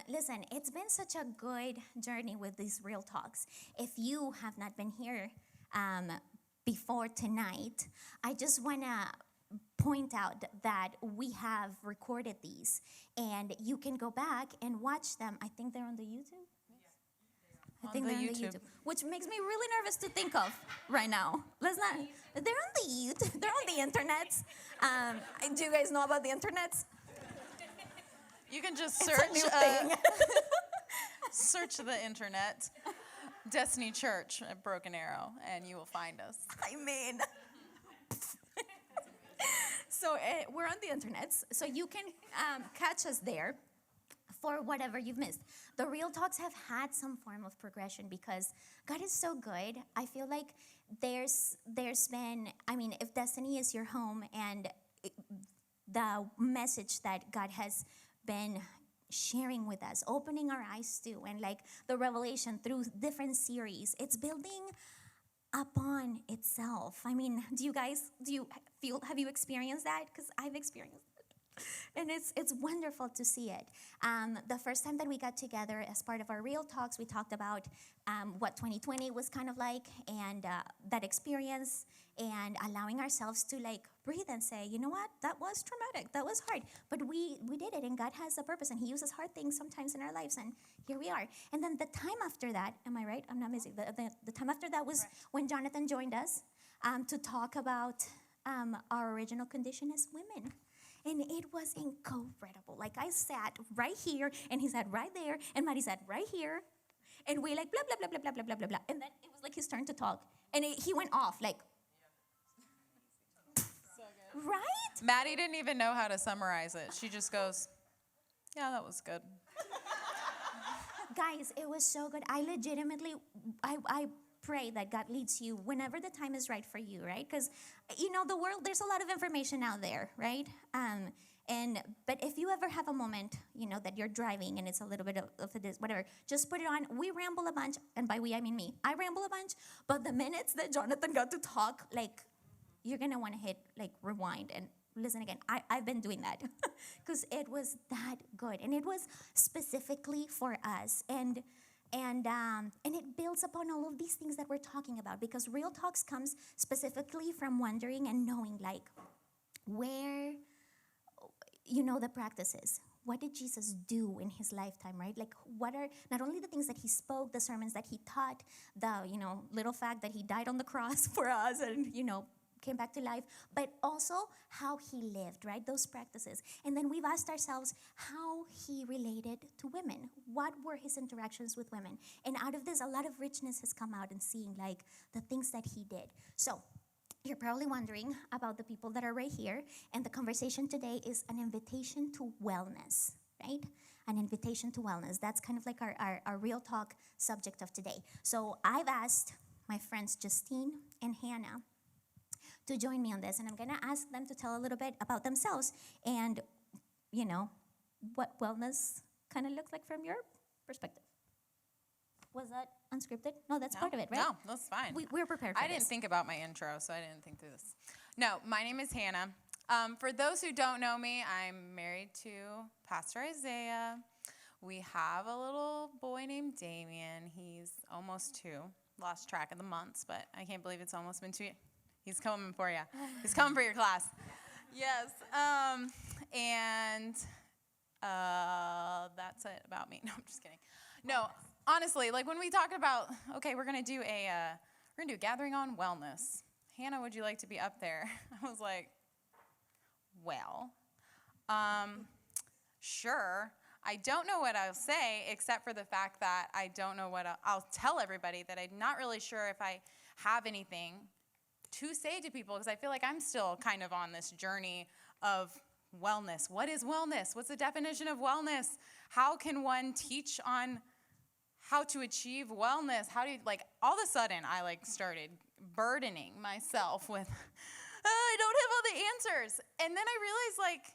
Listen, it's been such a good journey with these real talks. If you have not been here um, before tonight, I just want to point out that we have recorded these, and you can go back and watch them. I think they're on the YouTube. I think they're on the YouTube, which makes me really nervous to think of right now. Let's not. They're on the YouTube. They're on the internet. Do you guys know about the internet? You can just It's search a new thing. search the internet, Destiny Church at Broken Arrow, and you will find us. I mean, so we're on the internet, so you can catch us there for whatever you've missed. The Real Talks have had some form of progression because God is so good. I feel like there's been, I mean, if Destiny is your home and the message that God has been sharing with us, opening our eyes to, and like the revelation through different series, it's building upon itself. I mean, do you have you experienced that? Because I've experienced it. And it's wonderful to see it. The first time that we got together as part of our Real Talks, we talked about what 2020 was kind of like, and that experience, and allowing ourselves to like breathe and say, you know what, that was traumatic, that was hard, but we did it, and God has a purpose, and He uses hard things sometimes in our lives, and here we are. And then the time after that, am I right? I'm not missing. The time after that was when Jonathan joined us to talk about our original condition as women. And it was incredible. Like, I sat right here, and he sat right there, and Maddie sat right here, and we like blah, blah, blah, blah, blah, blah, blah, blah, blah. And then it was like his turn to talk. And he went off, like, right? Maddie didn't even know how to summarize it. She just goes, yeah, that was good. Guys, it was so good. I legitimately, I pray that God leads you whenever the time is right for you, right? Because, you know, the world, there's a lot of information out there, right? But if you ever have a moment, you know, that you're driving and it's a little bit of this, whatever, just put it on. We ramble a bunch, and by we, I mean me. I ramble a bunch, but the minutes that Jonathan got to talk, like, you're going to want to hit, like, rewind and listen again. I've been doing that because it was that good. And it was specifically for us. And it builds upon all of these things that we're talking about, because Real Talks comes specifically from wondering and knowing, like, where, you know, the practices. What did Jesus do in His lifetime, right? Like, what are not only the things that He spoke, the sermons that He taught, the, you know, little fact that He died on the cross for us and, you know, came back to life, but also how He lived, right? Those practices. And then we've asked ourselves how He related to women. What were His interactions with women? And out of this, a lot of richness has come out in seeing, like, the things that He did. So you're probably wondering about the people that are right here, and the conversation today is an invitation to wellness, right? An invitation to wellness. That's kind of like our Real Talk subject of today. So I've asked my friends Justine and Hannah to join me on this, and I'm going to ask them to tell a little bit about themselves and, you know, what wellness kind of looks like from your perspective. Was that unscripted? No, that's part of it, right? No, that's fine. We're prepared for this. I didn't think about my intro, so I didn't think through this. No, my name is Hannah. For those who don't know me, I'm married to Pastor Isaiah. We have a little boy named Damien. He's almost 2. Lost track of the months, but I can't believe it's almost been 2 years. He's coming for you. He's coming for your class. Yes. That's it about me. No, I'm just kidding. No, honestly, like when we talked about, okay, we're gonna do a gathering on wellness. Hannah, would you like to be up there? I was like, well, sure. I don't know what I'll say, except for the fact that I don't know what I'll tell everybody, that I'm not really sure if I have anything to say to people, because I feel like I'm still kind of on this journey of wellness. What is wellness? What's the definition of wellness? How can one teach on how to achieve wellness? How do you, like, all of a sudden I like started burdening myself with, I don't have all the answers. And then I realized, like,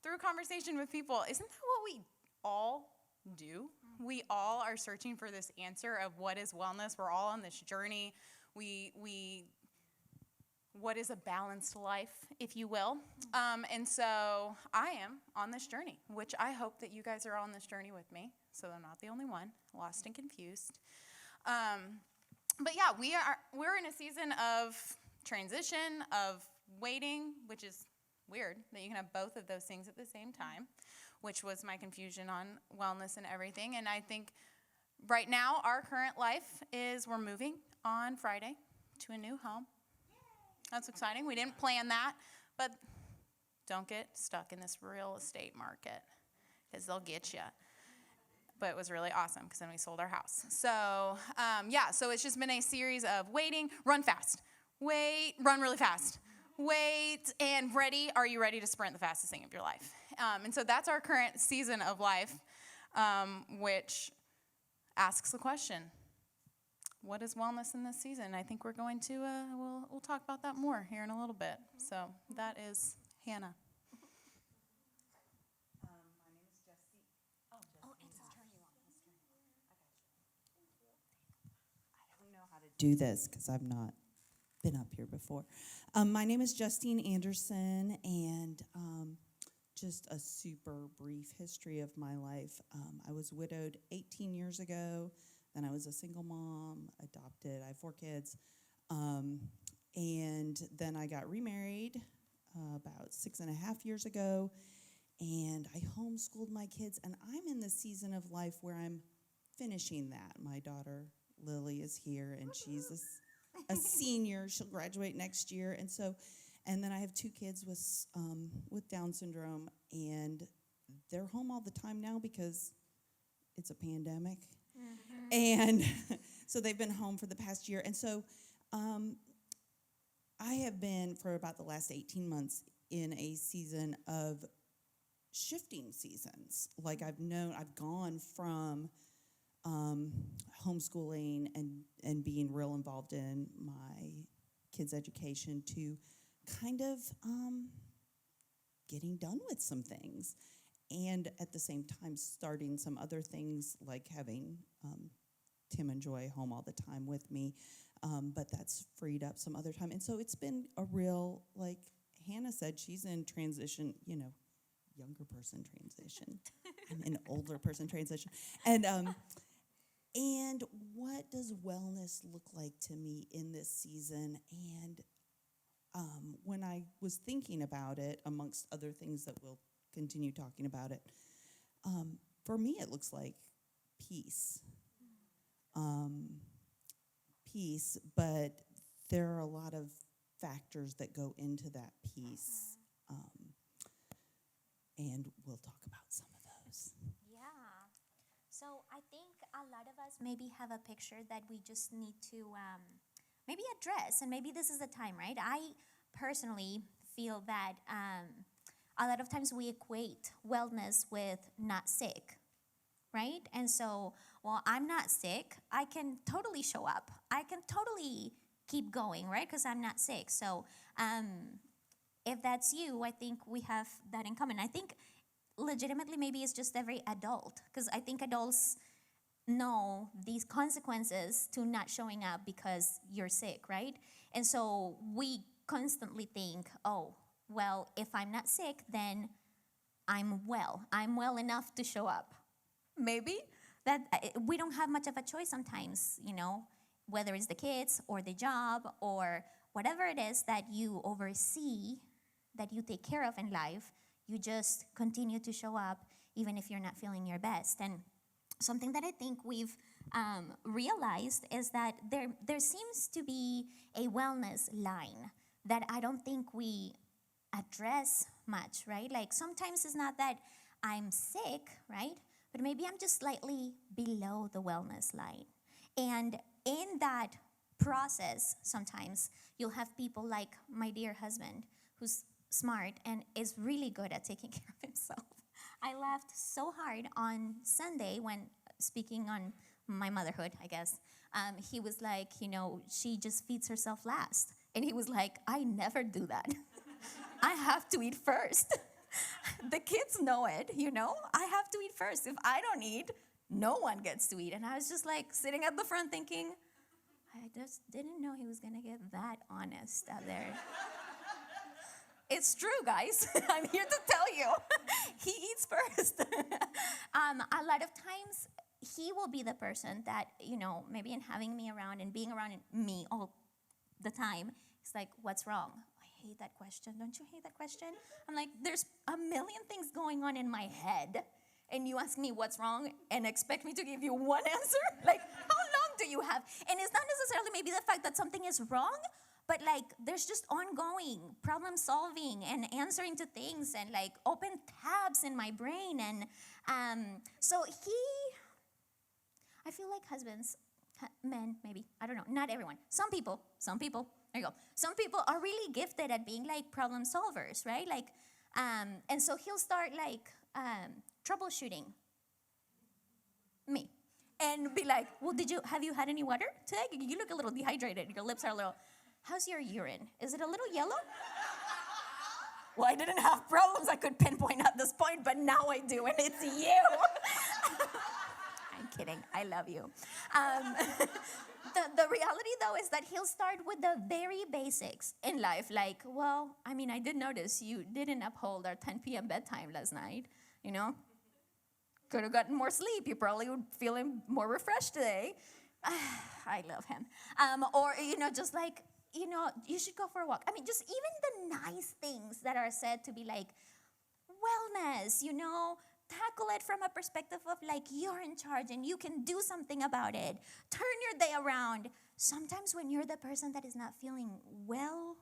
through conversation with people, isn't that what we all do? We all are searching for this answer of what is wellness. We're all on this journey. We what is a balanced life, if you will. And so I am on this journey, which I hope that you guys are on this journey with me, so I'm not the only one lost and confused. But yeah, we're in a season of transition, of waiting, which is weird that you can have both of those things at the same time, which was my confusion on wellness and everything. And I think right now our current life is we're moving on Friday to a new home. That's exciting. We didn't plan that, but don't get stuck in this real estate market because they'll get you. But it was really awesome because then we sold our house. So, so it's just been a series of waiting, run fast, wait, run really fast, wait, and ready. Are you ready to sprint the fastest thing of your life? And so that's our current season of life, which asks the question, what is wellness in this season? I think we're going to, we'll talk about that more here in a little bit. So that is Hannah. My name is Jessie. Oh, it's turn you on. I don't know how to do this because I've not been up here before. My name is Justine Anderson, and just a super brief history of my life. I was widowed 18 years ago. Then I was a single mom, adopted. I have 4 kids. And then I got remarried about 6.5 years ago. And I homeschooled my kids. And I'm in the season of life where I'm finishing that. My daughter, Lily, is here, and she's a senior. She'll graduate next year. And then I have 2 kids with Down syndrome. And they're home all the time now because it's a pandemic. Mm-hmm. And so they've been home for the past year. And so I have been, for about the last 18 months, in a season of shifting seasons. Like I've gone from homeschooling and being real involved in my kids' education to kind of getting done with some things. And at the same time, starting some other things like having Tim and Joy home all the time with me. But that's freed up some other time. And so it's been a real, like Hannah said, she's in transition, younger person transition. I'm in older person transition. And what does wellness look like to me in this season? And when I was thinking about it, amongst other things that we'll continue talking about it. For me, it looks like peace. Peace, but there are a lot of factors that go into that peace. And we'll talk about some of those. Yeah. So I think a lot of us maybe have a picture that we just need to maybe address, and maybe this is the time, right? I personally feel that a lot of times we equate wellness with not sick, right? And so, well, I'm not sick. I can totally show up. I can totally keep going, right? Because I'm not sick. So if that's you, I think we have that in common. I think legitimately maybe it's just every adult, because I think adults know these consequences to not showing up because you're sick, right? And so we constantly think, oh, well, if I'm not sick, then I'm well. I'm well enough to show up. Maybe that we don't have much of a choice sometimes, whether it's the kids or the job or whatever it is that you oversee, that you take care of in life, you just continue to show up even if you're not feeling your best. And something that I think we've realized is that there seems to be a wellness line that I don't think we address much, right? Like sometimes it's not that I'm sick, right? But maybe I'm just slightly below the wellness line. And in that process, sometimes you'll have people like my dear husband who's smart and is really good at taking care of himself. I laughed so hard on Sunday when speaking on my motherhood, I guess. He was like, she just feeds herself last. And he was like, I never do that. I have to eat first. The kids know it, I have to eat first. If I don't eat, no one gets to eat. And I was just like sitting at the front thinking, I just didn't know he was going to get that honest out there. It's true, guys. I'm here to tell you. He eats first. A lot of times, he will be the person that, maybe in having me around and being around me all the time, it's like, what's wrong? I hate that question. Don't you hate that question? I'm like, there's a million things going on in my head, and you ask me what's wrong and expect me to give you one answer? Like, how long do you have? And it's not necessarily maybe the fact that something is wrong, but like there's just ongoing problem solving and answering to things and like open tabs in my brain. And so I feel like husbands, men maybe, I don't know, not everyone. Some people, there you go. Some people are really gifted at being like problem solvers, right? Like, and so he'll start like troubleshooting me and be like, well, have you had any water today? You look a little dehydrated. Your lips are a little, how's your urine? Is it a little yellow? Well, I didn't have problems I could pinpoint at this point, but now I do, and it's you. I'm kidding. I love you. The reality, though, is that he'll start with the very basics in life. Like, well, I mean, I did notice you didn't uphold our 10 p.m. bedtime last night, Could have gotten more sleep. You probably would feel more refreshed today. I love him. Or, just like, you should go for a walk. I mean, just even the nice things that are said to be like wellness, tackle it from a perspective of like you're in charge and you can do something about it. Turn your day around. Sometimes when you're the person that is not feeling well,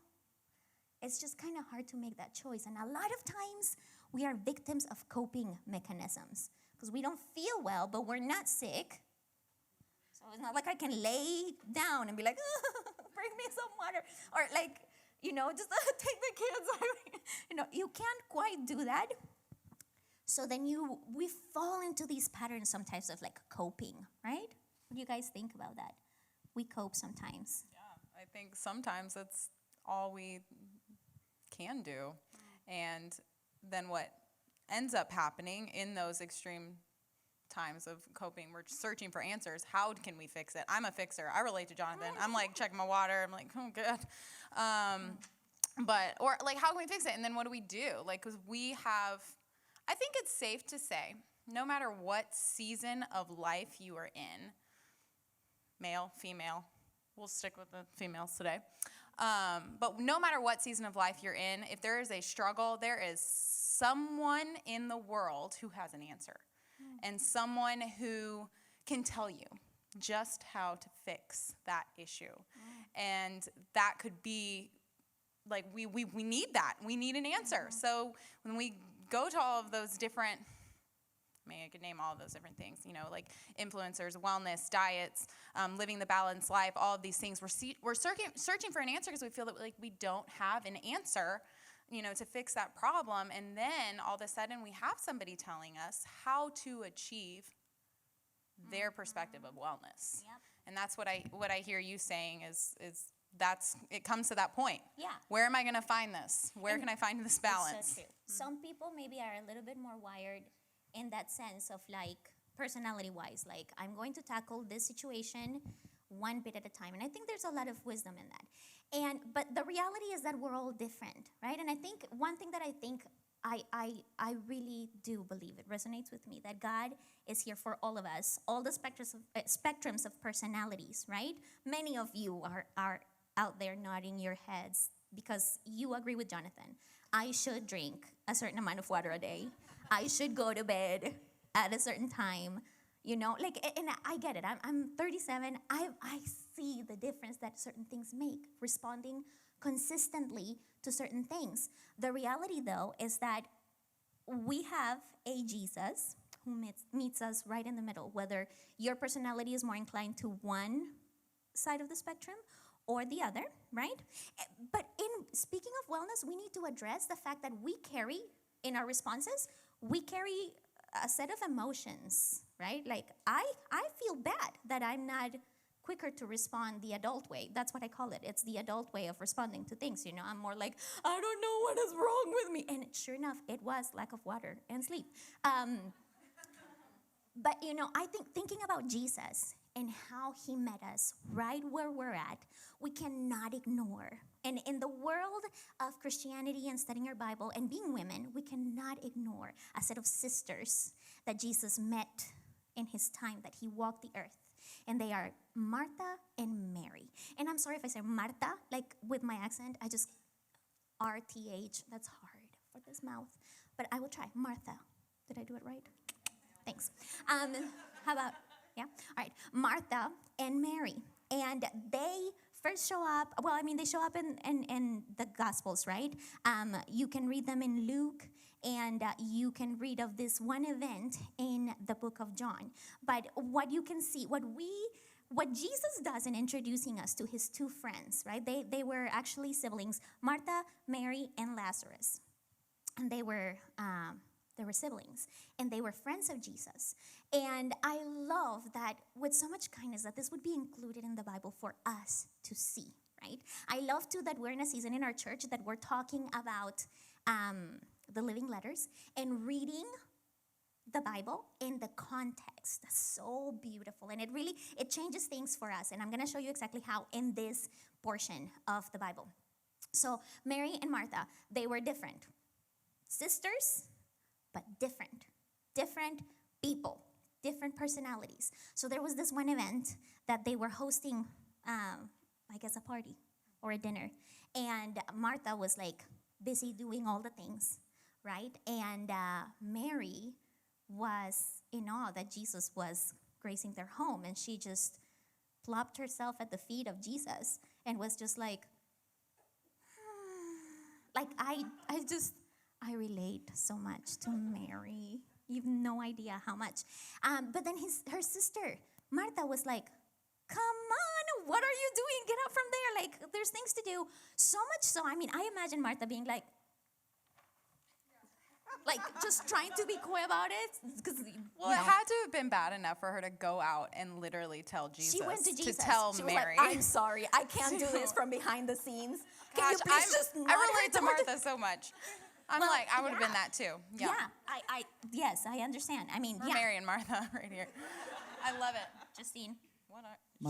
it's just kind of hard to make that choice. And a lot of times we are victims of coping mechanisms because we don't feel well, but we're not sick. So it's not like I can lay down and be like, bring me some water. Or like, just take the kids. You can't quite do that. So then we fall into these patterns sometimes of like coping, right? What do you guys think about that? We cope sometimes. Yeah, I think sometimes that's all we can do. And then what ends up happening in those extreme times of coping, we're searching for answers. How can we fix it? I'm a fixer. I relate to Jonathan. I'm like checking my water. I'm like, oh, good. Or like, how can we fix it? And then what do we do? Like, because I think it's safe to say, no matter what season of life you are in, male, female, we'll stick with the females today. But no matter what season of life you're in, if there is a struggle, there is someone in the world who has an answer. And someone who can tell you just how to fix that issue. And that could be, like, we need that. We need an answer. So when we go to all of those different, I could name all of those different things, like influencers, wellness, diets, living the balanced life, all of these things. We're searching for an answer because we feel that like we don't have an answer, to fix that problem. And then all of a sudden we have somebody telling us how to achieve their perspective of wellness. Yep. And that's what I hear you saying is it comes to that point. Yeah. Where am I going to find this? Where can I find this balance? So true. Some people maybe are a little bit more wired in that sense of like personality-wise, like I'm going to tackle this situation one bit at a time. And I think there's a lot of wisdom in that. But the reality is that we're all different, right? And I think one thing that I really do believe, it resonates with me, that God is here for all of us, all the spectrums of personalities, right? Many of you are out there nodding your heads because you agree with Jonathan. I should drink a certain amount of water a day. I should go to bed at a certain time. And I get it. I'm 37. I see the difference that certain things make, responding consistently to certain things. The reality, though, is that we have a Jesus who meets us right in the middle, whether your personality is more inclined to one side of the spectrum or the other, right? But in speaking of wellness, we need to address the fact that we carry, in our responses, we carry a set of emotions, right? Like, I feel bad that I'm not quicker to respond the adult way. That's what I call it. It's the adult way of responding to things, I'm more like, I don't know what is wrong with me. And sure enough, it was lack of water and sleep. But, I think thinking about Jesus and how he met us right where we're at, we cannot ignore. And in the world of Christianity and studying our Bible and being women, we cannot ignore a set of sisters that Jesus met in his time that he walked the earth. And they are Martha and Mary. And I'm sorry if I say Marta, like with my accent, I just RTH, that's hard for this mouth. But I will try. Martha. Did I do it right? Thanks. How about, yeah? All right. Martha and Mary. And they first show up, well, I mean, they show up in the Gospels, right? You can read them in Luke, and you can read of this one event in the book of John. But what you can see, what Jesus does in introducing us to his two friends, right? They were actually siblings, Martha, Mary, and Lazarus. And they were siblings, and they were friends of Jesus. And I love that with so much kindness that this would be included in the Bible for us to see, right? I love too that we're in a season in our church that we're talking about the living letters and reading the Bible in the context. That's so beautiful, and it changes things for us. And I'm going to show you exactly how in this portion of the Bible. So Mary and Martha, they were different. Sisters, but different people, different personalities. So there was this one event that they were hosting, I guess a party or a dinner. And Martha was like busy doing all the things, right? And Mary was in awe that Jesus was gracing their home. And she just plopped herself at the feet of Jesus and was just like I relate so much to Mary. You have no idea how much. But then her sister, Martha, was like, come on, what are you doing? Get up from there. Like, there's things to do. So much so, I mean, I imagine Martha being like just trying to be coy about it. Well, it had to have been bad enough for her to go out and literally tell Jesus. She went to Jesus. To tell she was Mary. Like, I'm sorry, I can't do this from behind the scenes. Can Gosh, you please just not I relate to hurt her? Martha so much. I would have been that too. Yeah. Yes, I understand. I mean, We're Mary and Martha right here. I love it. Justine.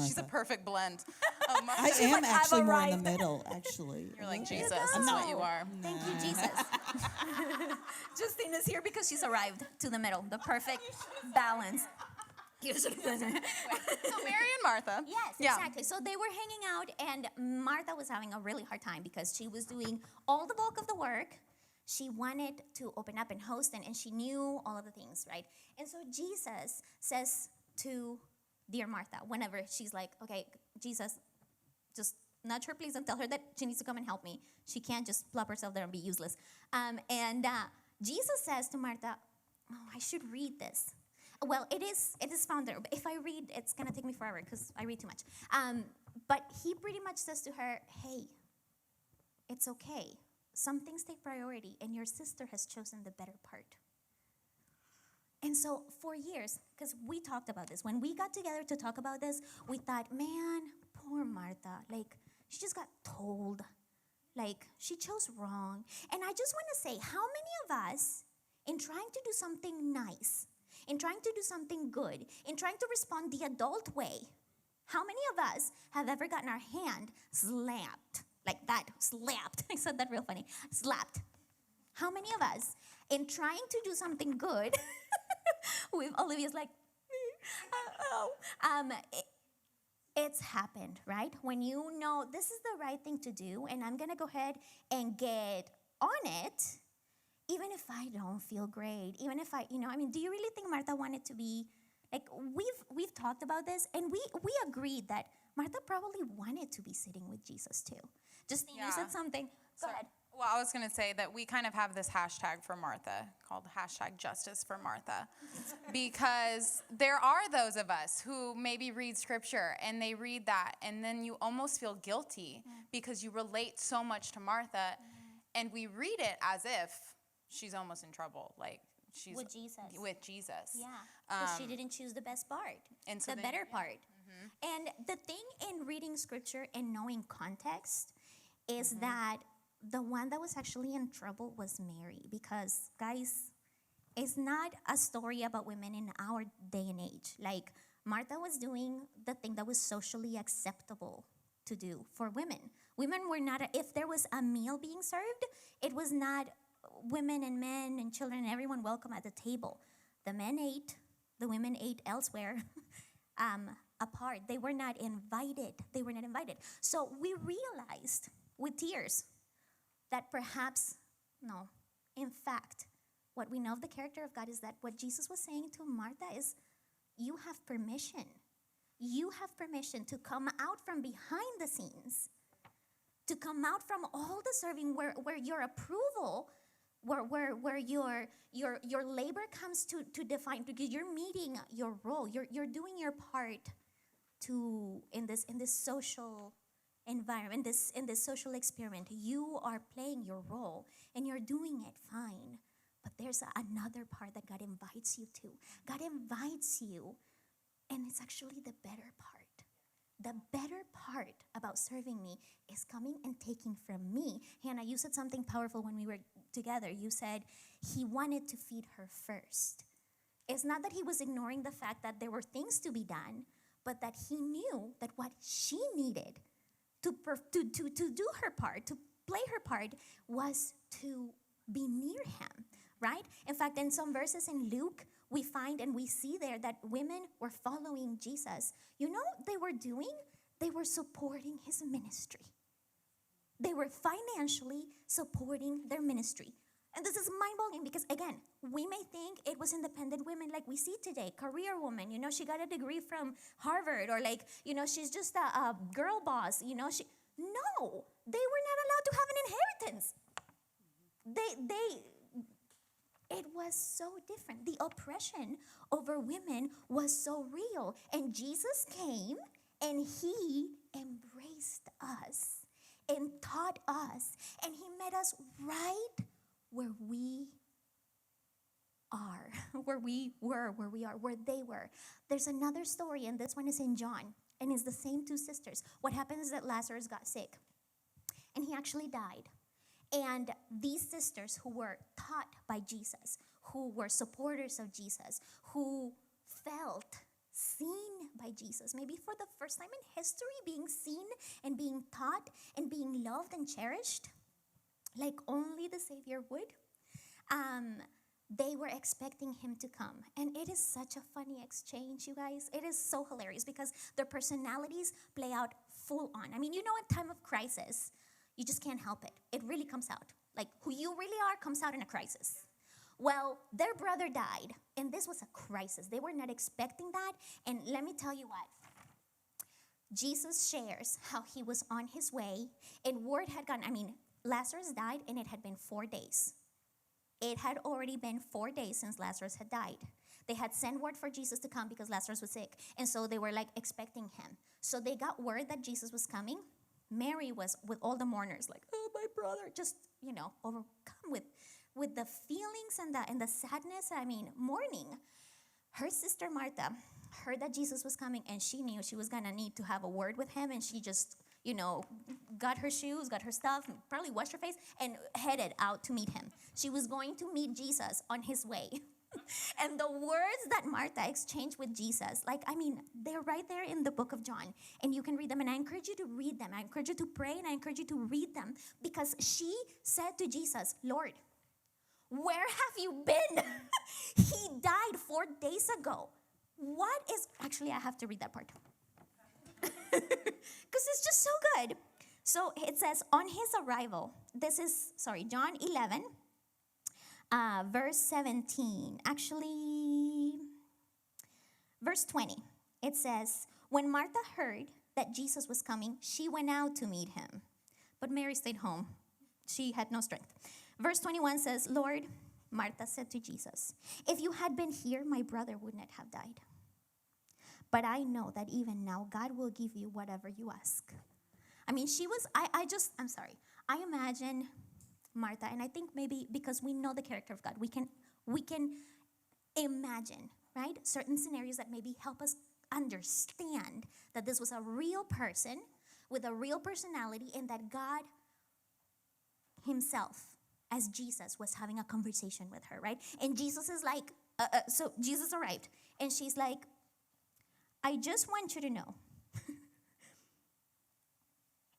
She's a perfect blend. I am actually more in the middle, actually. You're like Jesus. That's what you are. Thank you, Jesus. Justine is here because she's arrived to the middle, the perfect balance. So Mary and Martha. Yes, exactly. So they were hanging out, and Martha was having a really hard time because she was doing all the bulk of the work. She wanted to open up and host, and she knew all of the things, right? And so Jesus says to dear Martha, whenever she's like, okay, Jesus, just nudge her, please, and tell her that she needs to come and help me. She can't just plop herself there and be useless. And Jesus says to Martha, oh, I should read this. Well, it is found there. But if I read, it's going to take me forever because I read too much. But he pretty much says to her, hey, it's okay. Some things take priority, and your sister has chosen the better part. And so for years, because we talked about this, when we got together to talk about this, we thought, man, poor Martha. Like, she just got told. Like, she chose wrong. And I just want to say, how many of us, in trying to do something nice, in trying to do something good, in trying to respond the adult way, how many of us have ever gotten our hand slapped? Like that, slapped. I said that real funny. Slapped. How many of us, in trying to do something good, with Olivia's like, it's happened, right? When you know this is the right thing to do, and I'm gonna go ahead and get on it, even if I don't feel great, even if do you really think Martha wanted to be, like, we've talked about this, and we agreed that Martha probably wanted to be sitting with Jesus too. Justine, you said something. Go ahead. Well, I was going to say that we kind of have this hashtag for Martha called #Justice for Martha, because there are those of us who maybe read scripture and they read that, and then you almost feel guilty because you relate so much to Martha, and we read it as if she's almost in trouble, like she's with Jesus. Yeah, because she didn't choose the best part, and so the better part. And the thing in reading scripture and knowing context is that the one that was actually in trouble was Mary, because, guys, it's not a story about women in our day and age. Like, Martha was doing the thing that was socially acceptable to do for women. Women were not, if there was a meal being served, it was not women and men and children and everyone welcome at the table. The men ate, the women ate elsewhere, apart. They were not invited. They were not invited. So we realized with tears that perhaps, no, in fact, what we know of the character of God is that what Jesus was saying to Martha is, you have permission. You have permission to come out from behind the scenes, to come out from all the serving where your approval, where your labor comes to define, because you're meeting your role. You're doing your part to in this social environment, in this social experiment. You are playing your role and you're doing it fine. But there's another part that God invites you to. God invites you, and it's actually the better part. The better part about serving me is coming and taking from me. Hannah, you said something powerful when we were together. You said he wanted to feed her first. It's not that he was ignoring the fact that there were things to be done, but that he knew that what she needed to do her part, to play her part, was to be near him, right? In fact, in some verses in Luke, we find and we see there that women were following Jesus. You know what they were doing? They were supporting his ministry. They were financially supporting their ministry. And this is mind-boggling because, again, we may think it was independent women like we see today, career woman, she got a degree from Harvard, or she's just a girl boss, No, they were not allowed to have an inheritance. It was so different. The oppression over women was so real. And Jesus came and he embraced us and taught us. And he met us right where we are, where we were, where we are, where they were. There's another story, and this one is in John. And it's the same two sisters. What happens is that Lazarus got sick. And he actually died. And these sisters who were taught by Jesus, who were supporters of Jesus, who felt seen by Jesus, maybe for the first time in history, being seen and being taught and being loved and cherished, like only the Savior would, they were expecting him to come. And it is such a funny exchange, you guys. It is so hilarious because their personalities play out full on. I mean, in time of crisis, you just can't help it. It really comes out. Like, who you really are comes out in a crisis. Well, their brother died, and this was a crisis. They were not expecting that, and let me tell you what. Jesus shares how he was on his way, and word had gone. Lazarus died, and it had been 4 days. It had already been 4 days since Lazarus had died. They had sent word for Jesus to come because Lazarus was sick, and so they were, expecting him. So they got word that Jesus was coming. Mary was with all the mourners, oh, my brother, just, overcome with the feelings and the sadness, mourning. Her sister Martha heard that Jesus was coming, and she knew she was going to need to have a word with him, and she just, got her shoes, got her stuff, probably washed her face, and headed out to meet him. She was going to meet Jesus on his way. And the words that Martha exchanged with Jesus, they're right there in the book of John. And you can read them. And I encourage you to read them. I encourage you to pray, and I encourage you to read them. Because she said to Jesus, Lord, where have you been? He died 4 days ago. Actually, I have to read that part. Because it's just so good. So it says, on his arrival, John 11. Verse 17, actually, verse 20, it says, when Martha heard that Jesus was coming, she went out to meet him. But Mary stayed home. She had no strength. Verse 21 says, Lord, Martha said to Jesus, if you had been here, my brother would not have died. But I know that even now, God will give you whatever you ask. I imagine Martha, and I think maybe because we know the character of God, we can imagine, right, certain scenarios that maybe help us understand that this was a real person with a real personality, and that God himself, as Jesus, was having a conversation with her, right? And Jesus is so Jesus arrived, and she's like, I just want you to know,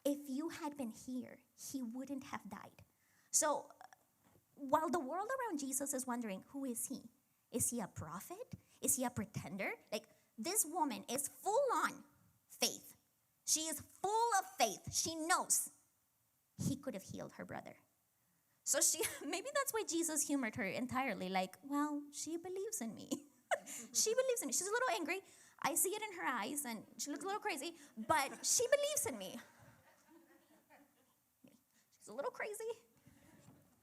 if you had been here, he wouldn't have died. So while the world around Jesus is wondering, who is he? Is he a prophet? Is he a pretender? Like, this woman is full on faith. She is full of faith. She knows he could have healed her brother. So maybe that's why Jesus humored her entirely. Like, well, she believes in me. She believes in me. She's a little angry. I see it in her eyes, and she looks a little crazy, but she believes in me. She's a little crazy,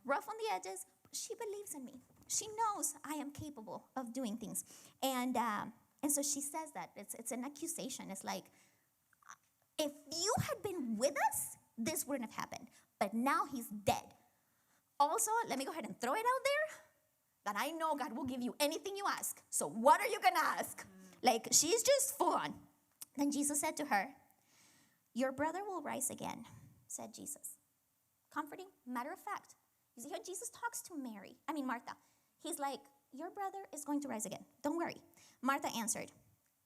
rough on the edges, but she believes in me. She knows I am capable of doing things. And so she says that. It's an accusation. It's like, if you had been with us, this wouldn't have happened. But now he's dead. Also, let me go ahead and throw it out there that I know God will give you anything you ask. So what are you going to ask? Like, she's just full on. Then Jesus said to her, your brother will rise again, said Jesus. Comforting, matter of fact. You see how Jesus talks to Martha. He's like, your brother is going to rise again. Don't worry. Martha answered,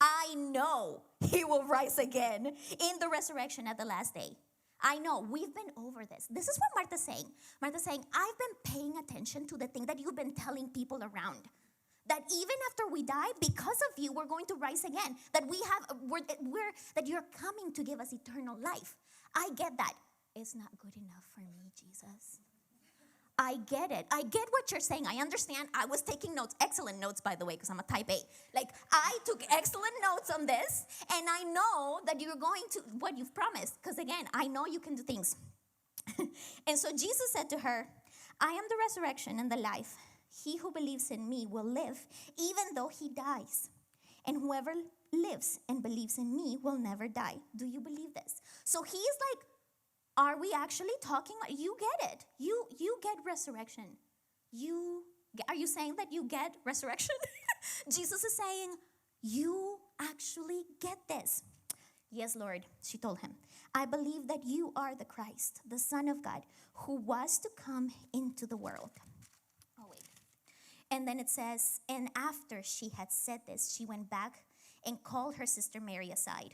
I know he will rise again in the resurrection at the last day. I know, we've been over this. This is what Martha's saying. Martha's saying, I've been paying attention to the thing that you've been telling people around. That even after we die, because of you, we're going to rise again. That that you're coming to give us eternal life. I get that. It's not good enough for me, Jesus. I get it. I get what you're saying. I understand. I was taking notes. Excellent notes, by the way, because I'm a type A. Like, I took excellent notes on this, and I know that you're going to, what you've promised. Because again, I know you can do things. And so Jesus said to her, I am the resurrection and the life. He who believes in me will live, even though he dies. And whoever lives and believes in me will never die. Do you believe this? So he's like, are we actually talking? You get it. You get resurrection. Are you saying that you get resurrection? Jesus is saying, you actually get this. Yes, Lord, she told him. I believe that you are the Christ, the Son of God, who was to come into the world. Oh, wait. And then it says, and after she had said this, she went back and called her sister Mary aside.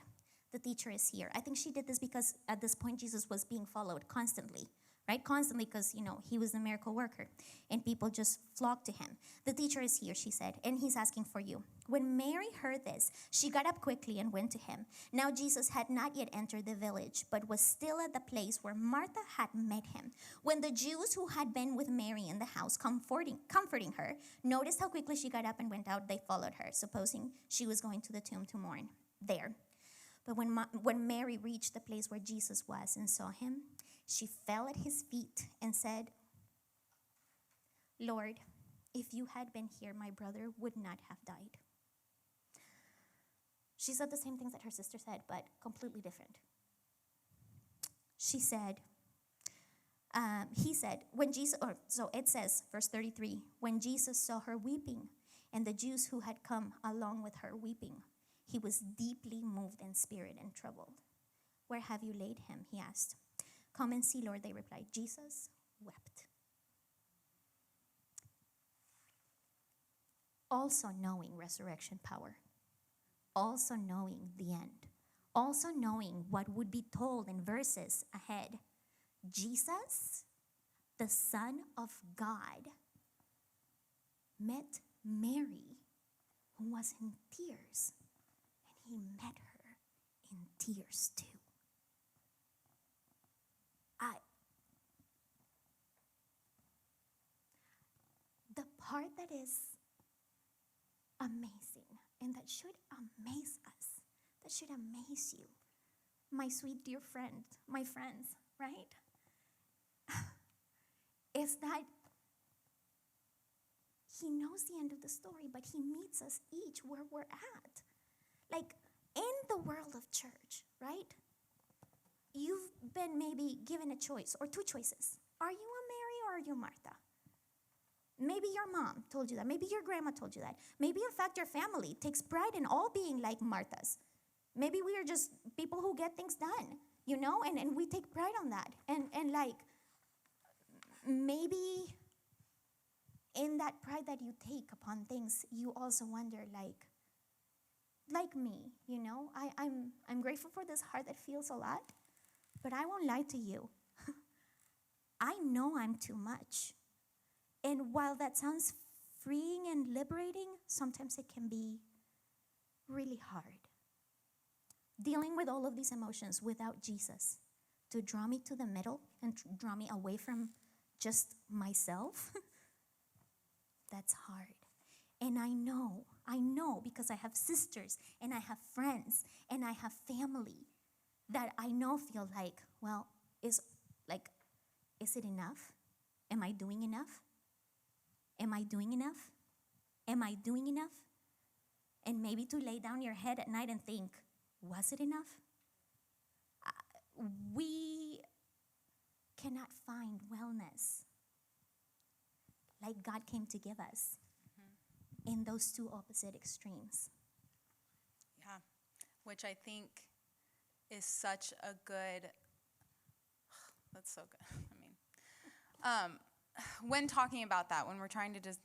The teacher is here. I think she did this because at this point Jesus was being followed constantly, right? Constantly because, he was the miracle worker and people just flocked to him. The teacher is here, she said, and he's asking for you. When Mary heard this, she got up quickly and went to him. Now Jesus had not yet entered the village, but was still at the place where Martha had met him. When the Jews who had been with Mary in the house comforting her noticed how quickly she got up and went out, they followed her, supposing she was going to the tomb to mourn there. But when Mary reached the place where Jesus was and saw him, she fell at his feet and said, Lord, if you had been here, my brother would not have died. She said the same things that her sister said, but completely different. She said, he said, it says, verse 33, when Jesus saw her weeping, and the Jews who had come along with her weeping, he was deeply moved in spirit and troubled. Where have you laid him? He asked. Come and see, Lord, they replied. Jesus wept. Also knowing resurrection power. Also knowing the end. Also knowing what would be told in verses ahead. Jesus, the Son of God, met Mary, who was in tears. He met her in tears too. The part that is amazing and that should amaze us, that should amaze you, my sweet dear friend, my friends, right? Is that he knows the end of the story, but he meets us each where we're at. Like, in the world of church, right? You've been maybe given a choice or two choices. Are you a Mary or are you Martha? Maybe your mom told you that. Maybe your grandma told you that. Maybe, in fact, your family takes pride in all being like Marthas. Maybe we are just people who get things done, and we take pride on that. And like, maybe in that pride that you take upon things, you also wonder, like like me, you know. I'm grateful for this heart that feels a lot, but I won't lie to you. I know I'm too much. And while that sounds freeing and liberating, sometimes it can be really hard. Dealing with all of these emotions without Jesus to draw me to the middle and draw me away from just myself, that's hard. And I know because I have sisters and I have friends and I have family that I know feel like, well, is it enough? Am I doing enough? Am I doing enough? Am I doing enough? And maybe to lay down your head at night and think, was it enough? We cannot find wellness like God came to give us in those two opposite extremes. Yeah, which I think is such a good, that's so good. I mean, when talking about that, when we're trying to just,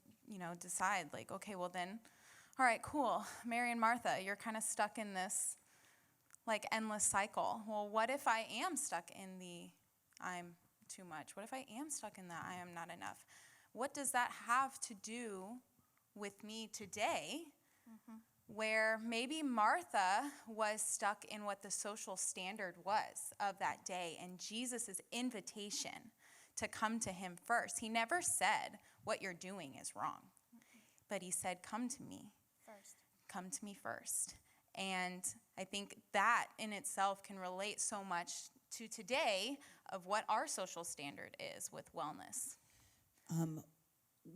decide like, okay, well then, all right, cool. Mary and Martha, you're kind of stuck in this like endless cycle. Well, what if I am stuck in the I'm too much? What if I am stuck in that I am not enough? What does that have to do with me today? Where maybe Martha was stuck in what the social standard was of that day, and Jesus' invitation to come to him first. He never said, what you're doing is wrong, but he said, come to me first. Come to me first. And I think that in itself can relate so much to today of what our social standard is with wellness.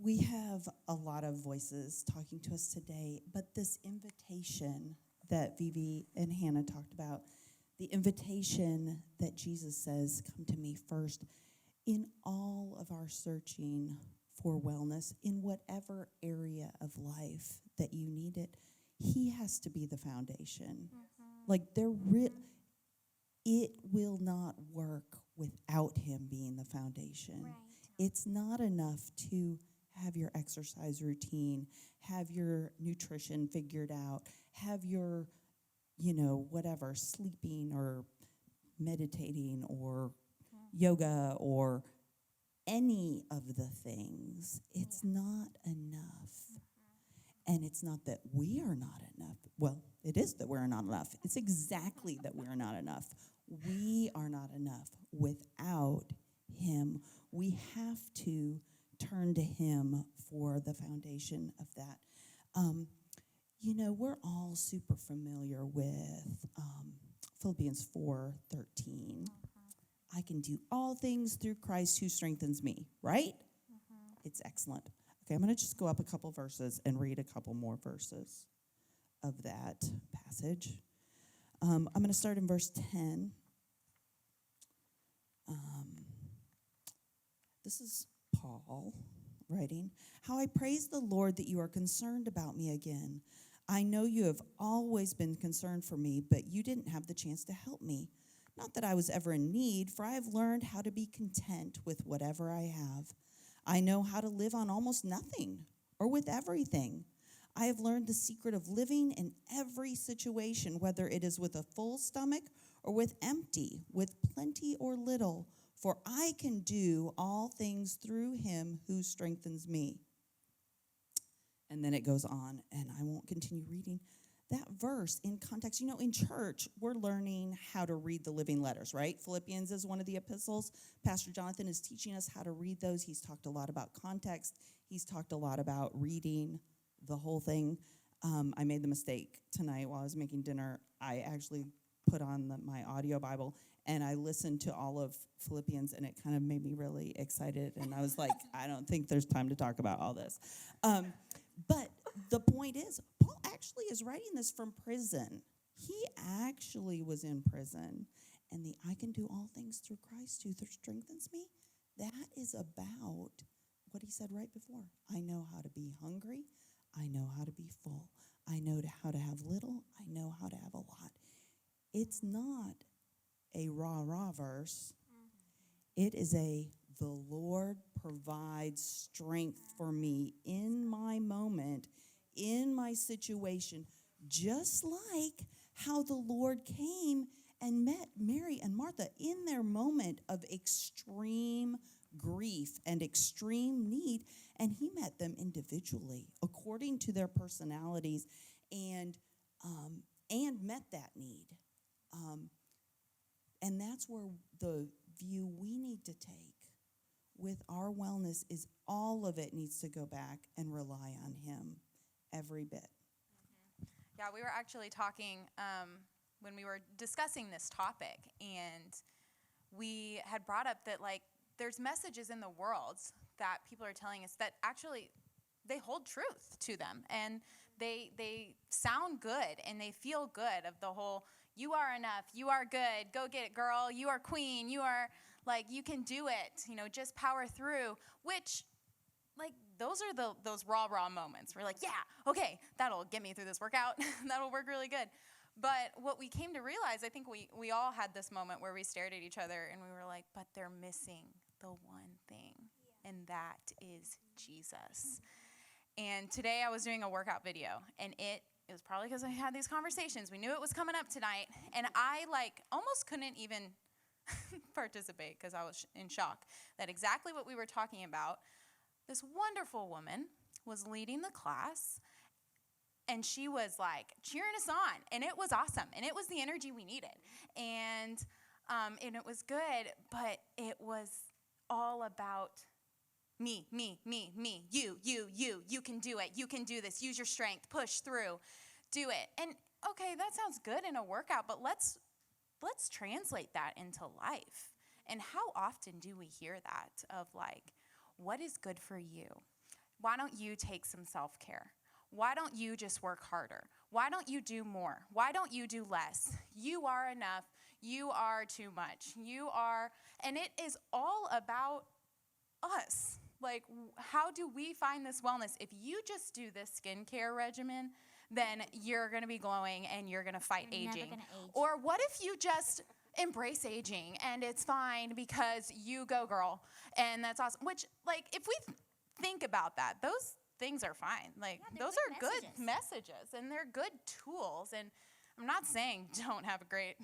We have a lot of voices talking to us today, but this invitation that Vivi and Hannah talked about, the invitation that Jesus says, come to me first, in all of our searching for wellness, in whatever area of life that you need it, he has to be the foundation. Like it will not work without him being the foundation. Right. It's not enough to have your exercise routine, have your nutrition figured out, have your, whatever, sleeping or meditating or yoga or any of the things. It's not enough. And it's not that we are not enough. Well, it is that we're not enough. It's exactly that we're not enough. We are not enough without him. We have to turn to him for the foundation of that. We're all super familiar with Philippians 4:13. I can do all things through Christ who strengthens me, right? It's excellent. Okay, I'm going to just go up a couple verses and read a couple more verses of that passage. I'm going to start in verse 10. This is Paul writing, "How I praise the Lord that you are concerned about me again. I know you have always been concerned for me, but you didn't have the chance to help me. Not that I was ever in need, for I have learned how to be content with whatever I have. I know how to live on almost nothing or with everything. I have learned the secret of living in every situation, whether it is with a full stomach or with empty, with plenty or little, for I can do all things through him who strengthens me." And then it goes on, and I won't continue reading. That verse in context, in church, we're learning how to read the living letters, right? Philippians is one of the epistles. Pastor Jonathan is teaching us how to read those. He's talked a lot about context. He's talked a lot about reading the whole thing. I made the mistake tonight while I was making dinner. I actually put on my audio Bible, and I listened to all of Philippians, and it kind of made me really excited. And I was like, I don't think there's time to talk about all this. But the point is, Paul actually is writing this from prison. He actually was in prison. And the I can do all things through Christ who strengthens me, that is about what he said right before. I know how to be hungry. I know how to be full. I know how to have little. I know how to have a lot. It's not a rah-rah verse. It is the Lord provides strength for me in my moment, in my situation, just like how the Lord came and met Mary and Martha in their moment of extreme grief and extreme need, and he met them individually according to their personalities, and met that need. And that's where the view we need to take with our wellness is all of it needs to go back and rely on him, every bit. Yeah, we were actually talking when we were discussing this topic, and we had brought up that, like, there's messages in the world that people are telling us that actually they hold truth to them, and they sound good, and they feel good of the whole, you are enough, you are good, go get it, girl, you are queen, you are, like, you can do it, you know, just power through, which, like, those are those raw moments. We're like, yeah, okay, that'll get me through this workout. That'll work really good. But what we came to realize, I think we all had this moment where we stared at each other and we were like, but they're missing the one thing, and that is Jesus. And today I was doing a workout video, and it was probably because I had these conversations. We knew it was coming up tonight, and I, like, almost couldn't even participate because I was in shock that exactly what we were talking about. This wonderful woman was leading the class, and she was, like, cheering us on, and it was awesome, and it was the energy we needed, and it was good, but it was all about me, you can do it, you can do this, use your strength, push through, do it. And okay, that sounds good in a workout, but let's translate that into life. And how often do we hear that of, like, what is good for you? Why don't you take some self-care? Why don't you just work harder? Why don't you do more? Why don't you do less? You are enough. You are too much. You are, and it is all about us. Like, how do we find this wellness? If you just do this skincare regimen, then you're going to be glowing and you're going to fight You're never aging. gonna age. Or what if you just embrace aging and it's fine because you go, girl, and that's awesome. Which, like, if we think about that, those things are fine. Like, Yeah, they're those good are good messages and they're good tools. And I'm not saying don't have a great,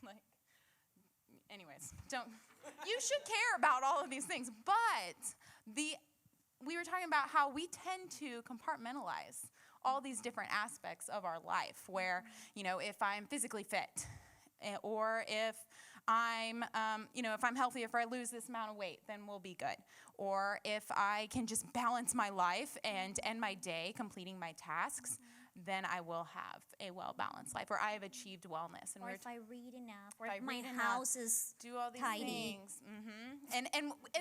like, anyways, don't. You should care about all of these things, but we were talking about how we tend to compartmentalize all these different aspects of our life where, you know, if I'm physically fit, or if I'm, if I'm healthy, if I lose this amount of weight, then we'll be good. Or if I can just balance my life and end my day completing my tasks, then I will have a well-balanced life, or I have achieved wellness. And Or if I read enough, or if I if my read enough, house is do all these tidy. things. And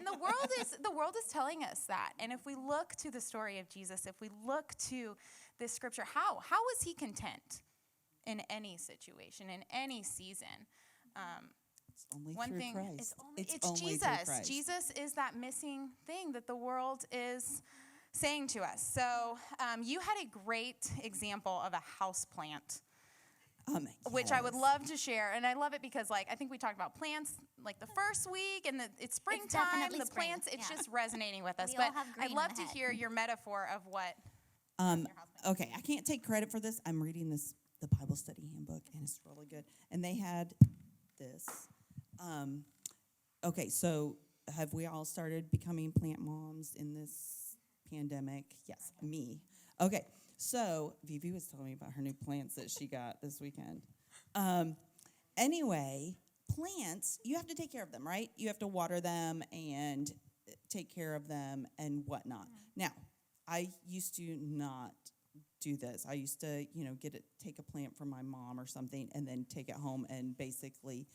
the world is telling us that. And if we look to the story of Jesus, if we look to this scripture, how was he content in any situation, in any season? It's only One through thing, Christ. it's only through Jesus. Christ. Jesus is that missing thing that the world is saying to us. So you had a great example of a house plant, which I would Yes. love to share. And I love it because, like, I think we talked about plants like the first week, and it's springtime. definitely The spring, plants, it's yeah. just resonating with us. We But all have green I'd in love the to head. hear your metaphor of what. Okay, I can't take credit for this. I'm reading the Bible study handbook, and it's really good. And they had this. Okay, so have we all started becoming plant moms in this pandemic? Yes, me. Okay, so Vivi was telling me about her new plants that she got this weekend. Anyway, plants, you have to take care of them, right? You have to water them and take care of them and whatnot. Now, I used to not do this. I used to, take a plant from my mom or something and then take it home and basically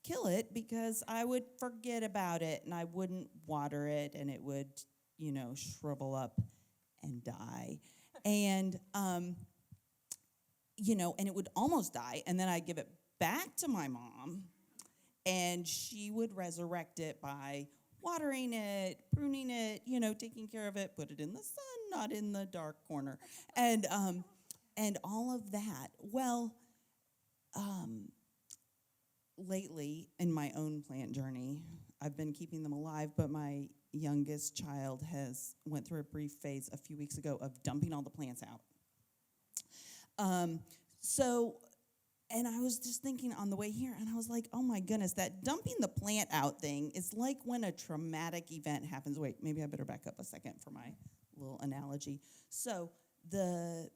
kill it because I would forget about it and I wouldn't water it and it would, shrivel up and die. And, and it would almost die. And then I'd give it back to my mom and she would resurrect it by watering it, pruning it, taking care of it, put it in the sun, not in the dark corner, and all of that. Well, lately in my own plant journey, I've been keeping them alive, but my youngest child went through a brief phase a few weeks ago of dumping all the plants out. So, and I was just thinking on the way here, and I was like, oh my goodness, that dumping the plant out thing is like when a traumatic event happens. Wait, maybe I better back up a second for my little analogy. So, the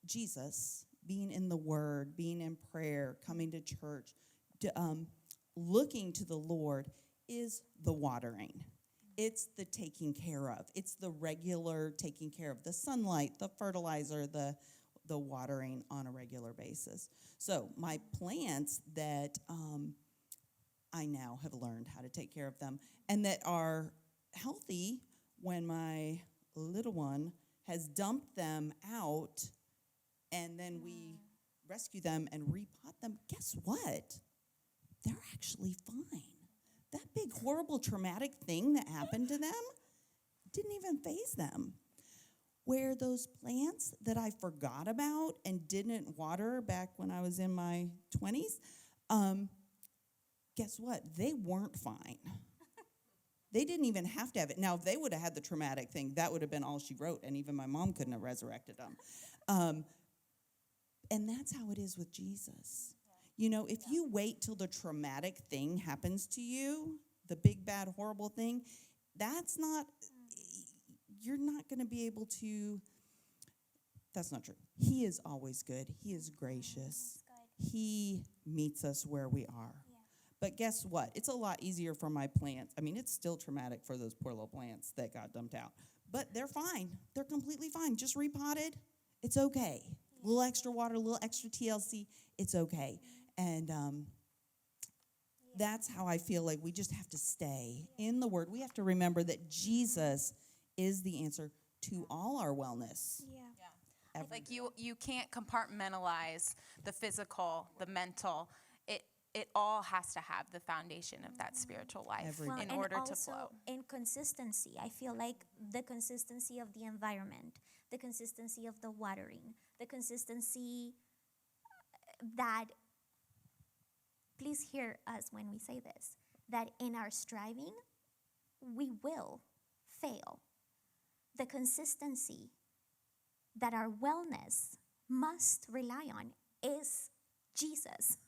Jesus, being in the Word, being in prayer, coming to church, looking to the Lord is the watering. It's the taking care of. It's the regular taking care of the sunlight, the fertilizer, the watering on a regular basis. So my plants that I now have learned how to take care of them and that are healthy when my little one has dumped them out and then we rescue them and repot them, guess what? They're actually fine. That big, horrible, traumatic thing that happened to them didn't even faze them. Where those plants that I forgot about and didn't water back when I was in my 20s, guess what? They weren't fine. They didn't even have to have it. Now, if they would have had the traumatic thing, that would have been all she wrote, and even my mom couldn't have resurrected them. And that's how it is with Jesus. You know, if you wait till the traumatic thing happens to you, the big, bad, horrible thing, you're not going to be able to, that's not true. He is always good. He is gracious. He meets us where we are. Yeah. But guess what? It's a lot easier for my plants. I mean, it's still traumatic for those poor little plants that got dumped out. But they're fine. They're completely fine. Just repotted. It's okay. A little extra water, a little extra TLC. It's okay. And that's how I feel like we just have to stay in the Word. We have to remember that Jesus is the answer to all our wellness. Yeah. Like you can't compartmentalize the physical, the mental. It all has to have the foundation of that spiritual life in order to flow. In consistency, I feel like the consistency of the environment, the consistency of the watering, the consistency that, please hear us when we say this, that in our striving, we will fail. The consistency that our wellness must rely on is Jesus,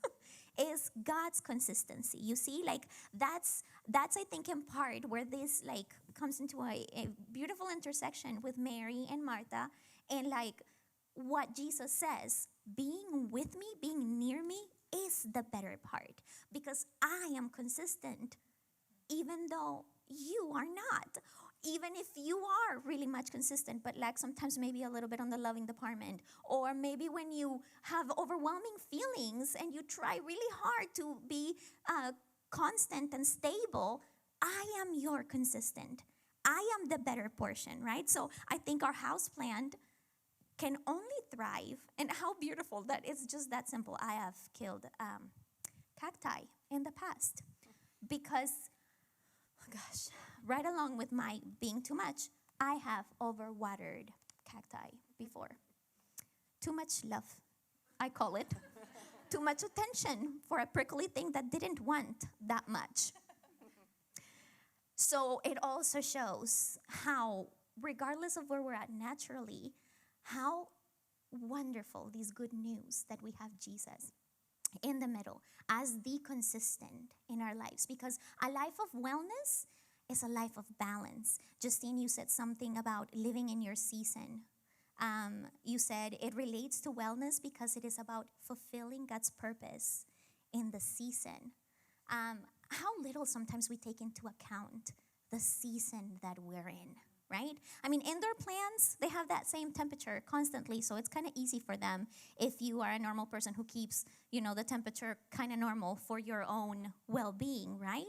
is God's consistency. You see, like that's I think in part where this like comes into a beautiful intersection with Mary and Martha, and like what Jesus says, being with me, being near me is the better part, because I am consistent even though you are not. Even if you are really much consistent, but like sometimes maybe a little bit on the loving department, or maybe when you have overwhelming feelings and you try really hard to be constant and stable, I am your consistent. I am the better portion, right? So I think our house plant can only thrive, and how beautiful that it's just that simple. I have killed cacti in the past because, oh gosh, right along with my being too much, I have overwatered cacti before. Too much love, I call it. Too much attention for a prickly thing that didn't want that much. So it also shows how, regardless of where we're at naturally, how wonderful these good news that we have Jesus in the middle as the consistent in our lives. Because a life of wellness is a life of balance. Justine, you said something about living in your season. You said it relates to wellness because it is about fulfilling God's purpose in the season. How little sometimes we take into account the season that we're in, right? I mean, indoor plants, they have that same temperature constantly, so it's kind of easy for them if you are a normal person who keeps, the temperature kind of normal for your own well-being, right?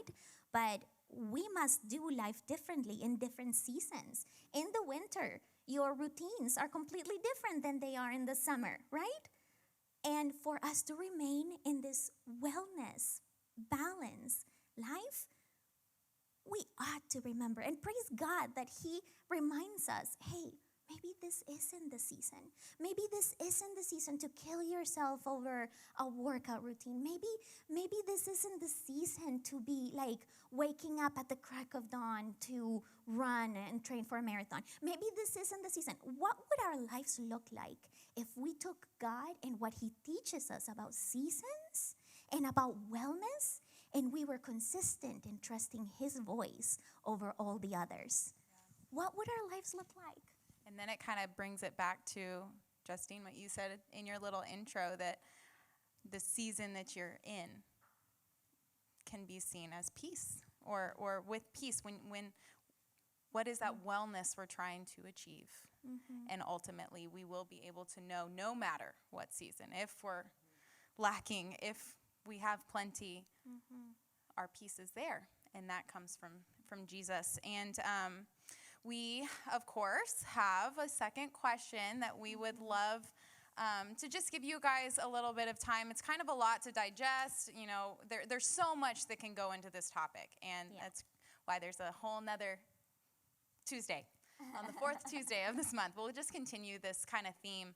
But we must do life differently in different seasons. In the winter, your routines are completely different than they are in the summer, right? And for us to remain in this wellness, balance life, we ought to remember and praise God that He reminds us, hey, maybe this isn't the season. Maybe this isn't the season to kill yourself over a workout routine. Maybe this isn't the season to be like waking up at the crack of dawn to run and train for a marathon. Maybe this isn't the season. What would our lives look like if we took God and what he teaches us about seasons and about wellness, and we were consistent in trusting his voice over all the others? What would our lives look like? And then it kind of brings it back to, Justine, what you said in your little intro, that the season that you're in can be seen as peace, or with peace, when what is that wellness we're trying to achieve? And ultimately, we will be able to know, no matter what season, if we're lacking, if we have plenty, our peace is there, and that comes from Jesus. And we, of course, have a second question that we would love to just give you guys a little bit of time. It's kind of a lot to digest. You know, there's so much that can go into this topic, and that's why there's a whole nother Tuesday. On the fourth Tuesday of this month, we'll just continue this kind of theme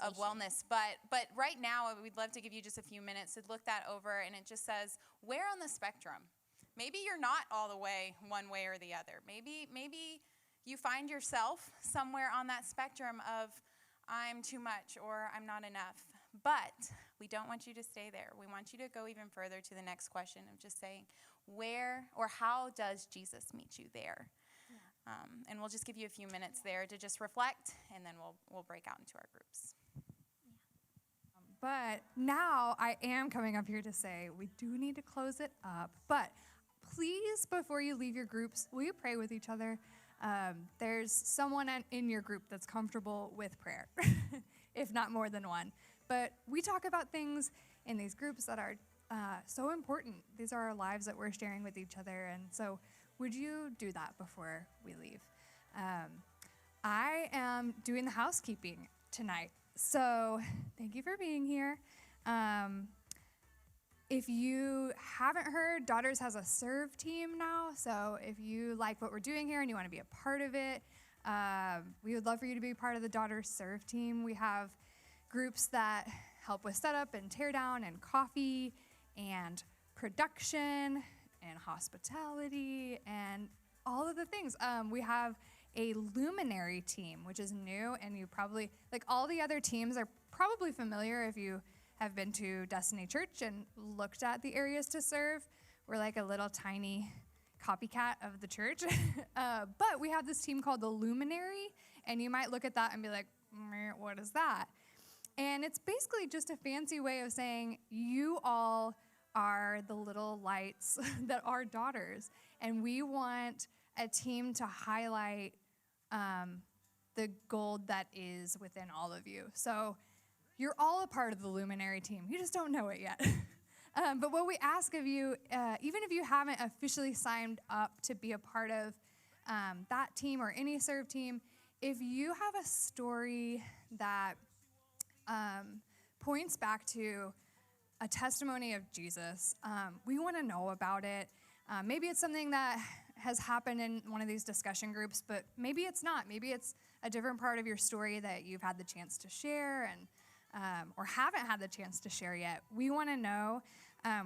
of wellness. But right now, we'd love to give you just a few minutes to look that over, and it just says, where on the spectrum? Maybe you're not all the way one way or the other. Maybe you find yourself somewhere on that spectrum of I'm too much or I'm not enough. But we don't want you to stay there. We want you to go even further to the next question of just saying, where or how does Jesus meet you there? And we'll just give you a few minutes there to just reflect, and then we'll break out into our groups. But now I am coming up here to say we do need to close it up. But please, before you leave your groups, will you pray with each other? There's someone in your group that's comfortable with prayer, if not more than one. But we talk about things in these groups that are so important. These are our lives that we're sharing with each other. And so would you do that before we leave? I am doing the housekeeping tonight. So thank you for being here. If you haven't heard, Daughters has a serve team now. So if you like what we're doing here and you want to be a part of it, we would love for you to be part of the Daughters serve team. We have groups that help with setup and tear down and coffee and production and hospitality and all of the things. We have a luminary team, which is new, and you probably, like all the other teams are probably familiar if you have been to Destiny Church and looked at the areas to serve. We're like a little tiny copycat of the church. But we have this team called the Luminary, and you might look at that and be like, what is that? And it's basically just a fancy way of saying you all are the little lights that are daughters. And we want a team to highlight the gold that is within all of you. So you're all a part of the Luminary team. You just don't know it yet. But what we ask of you, even if you haven't officially signed up to be a part of that team or any serve team, if you have a story that points back to a testimony of Jesus, we want to know about it. Maybe it's something that has happened in one of these discussion groups, but maybe it's not. Maybe it's a different part of your story that you've had the chance to share and or haven't had the chance to share yet. We want to know.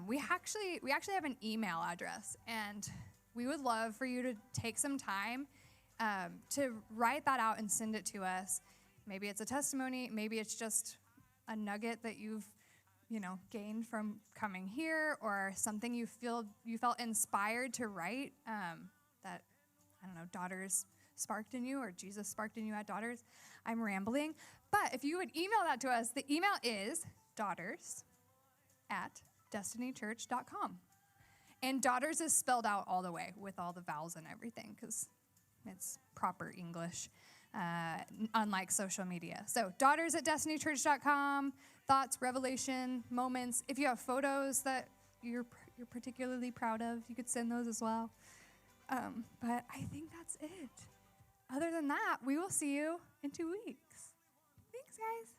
We actually have an email address, and we would love for you to take some time to write that out and send it to us. Maybe it's a testimony. Maybe it's just a nugget that you've gained from coming here, or something you felt inspired to write that, I don't know, Daughters sparked in you, or Jesus sparked in you at Daughters. I'm rambling. But if you would email that to us, the email is daughters@destinychurch.com. And Daughters is spelled out all the way with all the vowels and everything, because it's proper English, unlike social media. So daughters@destinychurch.com. Thoughts, revelation, moments. If you have photos that you're particularly proud of, you could send those as well. But I think that's it. Other than that, we will see you in 2 weeks. Thanks, guys.